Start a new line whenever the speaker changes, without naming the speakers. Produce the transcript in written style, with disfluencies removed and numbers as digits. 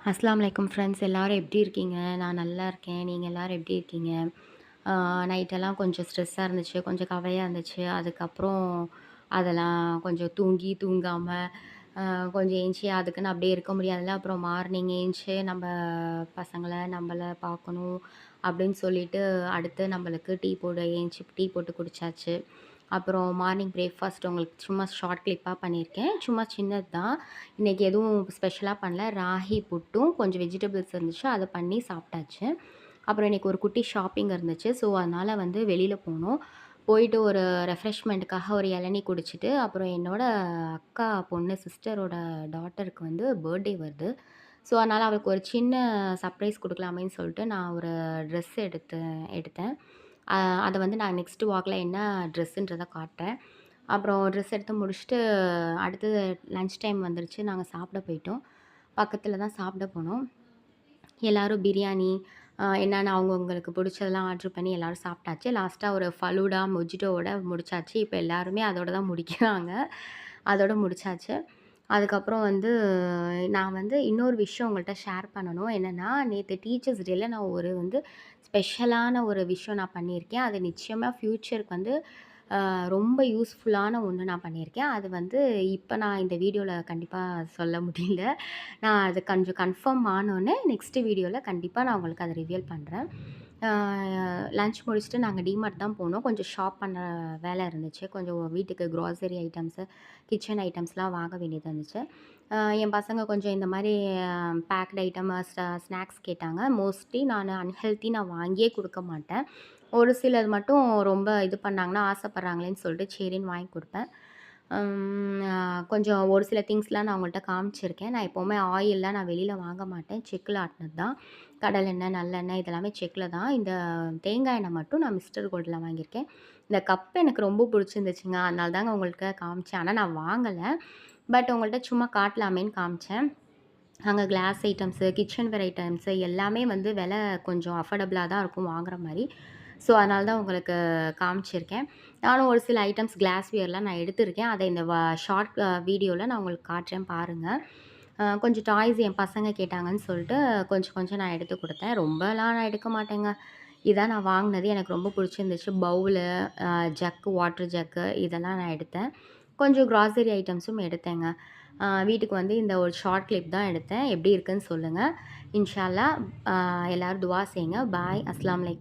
அஸ்ஸலாமு அலைக்கும் ஃப்ரெண்ட்ஸ் எல்லாரும் எப்படி இருக்கீங்க? நான் நல்லா இருக்கேன். நீங்க எல்லாரும் எப்படி இருக்கீங்க? நைட்டெல்லாம் கொஞ்சம் ஸ்ட்ரெஸ்ஸாக இருந்துச்சு. கொஞ்சம் கவலையா இருந்துச்சு. அதுக்கப்புறம் அதெல்லாம் கொஞ்சம் தூங்காம கொஞ்சம் ஏந்திச்சு அதுக்குன்னு அப்படியே இருக்க முடியாதுல்ல. அப்புறம் மார்னிங் ஏந்திச்சு நம்ம பசங்கள, நம்மள பார்க்கணும் அப்படின்னு சொல்லிட்டு, அடுத்து நம்மளுக்கு டீ போட்டு குடிச்சாச்சு. அப்புறம் மார்னிங் பிரேக்ஃபாஸ்ட் உங்களுக்கு சும்மா ஷார்ட் கிளிப்பா பண்ணியிருக்கேன். சும்மா சின்னது தான். இன்றைக்கி எதுவும் ஸ்பெஷலா பண்ணல. ராகி புட்டும், கொஞ்சம் வெஜிடபிள்ஸ் இருந்துச்சு. அத பண்ணி சாப்பிட்டாச்சு. அப்புறம் இன்றைக்கி ஒரு குட்டி ஷாப்பிங் இருந்துச்சு. ஸோ, அதனால வந்து வெளியில போனோம். போயிட்டு ஒரு ரெஃப்ரெஷ்மெண்ட்டுக்காக ஒரு இளநீ குடிச்சிட்டு, அப்புறம் என்னோட அக்கா பொண்ணு சிஸ்டரோட டாட்டருக்கு வந்து பர்த்டே வருது. ஸோ, அதனால அவளுக்கு ஒரு சின்ன சர்ப்ரைஸ் குடுக்கலாமேன்னு சொல்லிட்டு, நான் ஒரு ட்ரெஸ் எடுத்தேன். அ அத வந்து நான் நெக்ஸ்ட் வாக்ல என்ன ட்ரெஸ்ஸுன்றத காட்டுறேன். அப்புறம் ட்ரெஸ் எடுத்து முடிச்சுட்டு, அடுத்தது லஞ்ச் டைம் வந்துருச்சு. நாங்க சாப்பிட போயிட்டோம். பக்கத்தில தான் சாப்பிட போனோம். எல்லாரும் பிரியாணி என்னென்ன அவங்கவங்களுக்கு பிடிச்சதெல்லாம் ஆர்டர் பண்ணி எல்லாரும் சாப்பிட்டாச்சு. லாஸ்ட்டா ஒரு ஃபலூடா, மொஜிட்டோவோட முடிச்சாச்சு. இப்ப எல்லாருமே அதோட தான் முடிக்கிறாங்க. அதோட முடிச்சாச்சு. அதுக்கப்புறம் வந்து நான் வந்து இன்னொரு விஷயம் உங்கள்ட்ட ஷேர் பண்ணணும். என்னன்னா, நேத்து டீச்சர்ஸ் டேல நான் ஒரு வந்து ஸ்பெஷலான ஒரு விஷயம் நான் பண்ணியிருக்கேன். அது நிச்சயமா ஃப்யூச்சருக்கு வந்து ரொம்ப யூஸ்ஃபுல்லான ஒண்ணு நான் பண்ணியிருக்கேன். அது வந்து இப்ப நான் இந்த வீடியோல கண்டிப்பா சொல்ல முடியல. நான் அது கொஞ்சம் கன்ஃபார்ம் ஆனோனே நெக்ஸ்ட் வீடியோல கண்டிப்பா நான் உங்களுக்கு அத ரிவீல் பண்றேன். ஆ லஞ்ச் முடிச்சுட்டு நாங்க டிமார்ட் தான் போனோம். கொஞ்சம் ஷாப் பண்ண வேலை இருந்துச்சு. கொஞ்சம் வீட்டுக்கு குரோசரி ஐட்டம்ஸு, கிச்சன் ஐட்டம்ஸ்லாம் வாங்க வேண்டியது இருந்துச்சு. என் பசங்க கொஞ்சம் இந்த மாரி பேக்டு ஐட்டம், ஸ்நாக்ஸ் கேட்டாங்க. மோஸ்ட்லி நான் அன்ஹெல்த்தி நான் வாங்கியே குடுக்க மாட்டேன். ஒரு சிலது மட்டும் ரொம்ப இது பண்ணாங்கன்னா, ஆசைப்படுறாங்களேன்னு சொல்லிட்டு சரின்னு வாங்கி குடுப்பேன். கொஞ்சம் ஒரு சில திங்ஸ்லாம் நான் உங்கள்ட்ட காமிச்சிருக்கேன். நான் எப்போவுமே ஆயில்லாம் நான் வெளியில வாங்க மாட்டேன். செக்குல ஆட்டுனது தான். கடலெண்ணெய், நல்லெண்ணெய் இதெல்லாமே செக்குல தான். இந்த தேங்காய் எண்ணெய் மட்டும் நான் மிஸ்டர் கோல்ட்ல வாங்கியிருக்கேன். இந்த கப் எனக்கு ரொம்ப பிடிச்சிருந்துச்சுங்க. அதனால தாங்க உங்கள்ட்ட காமிச்சேன். ஆனா நான் வாங்கல. பட் உங்கள்ட்ட சும்மா காட்டலாமேன்னு காமிச்சேன். அங்க கிளாஸ் ஐட்டம்ஸு, கிச்சன் வேர் ஐட்டம்ஸு எல்லாமே வந்து விலை கொஞ்சம் அஃபோர்டபுளா தான் இருக்கும் வாங்குற மாரி. ஸோ, அதனால தான் உங்களுக்கு காமிச்சிருக்கேன். நானும் ஒரு சில ஐட்டம்ஸ் கிளாஸ்வேர்லாம் நான் எடுத்திருக்கேன். அத இந்த ஷார்ட் வீடியோல நான் உங்களுக்கு காட்டுறேன் பாருங்க. கொஞ்சம் டாய்ஸ் என் பசங்க கேட்டாங்கன்னு சொல்லிட்டு கொஞ்சம் கொஞ்சம் நான் எடுத்து குடுத்தேன். ரொம்பலாம் நான் எடுக்க மாட்டேங்க. இதான் நான் வாங்குனது. எனக்கு ரொம்ப பிடிச்சிருந்துச்சு. பவுலு, வாட்டர் ஜக்கு இதெல்லாம் நான் எடுத்தேன். கொஞ்சம் கிராசரி ஐட்டம்ஸும் எடுத்தேங்க. வீட்டுக்கு வந்து இந்த ஒரு ஷார்ட் கிளிப் தான் எடுத்தேன். எப்படி இருக்குன்னு சொல்லுங்க. இன்ஷா அல்லாஹ் எல்லாரும் துவா செய்யுங்க. பாய். அஸ்ஸலாமு அலைக்கும்.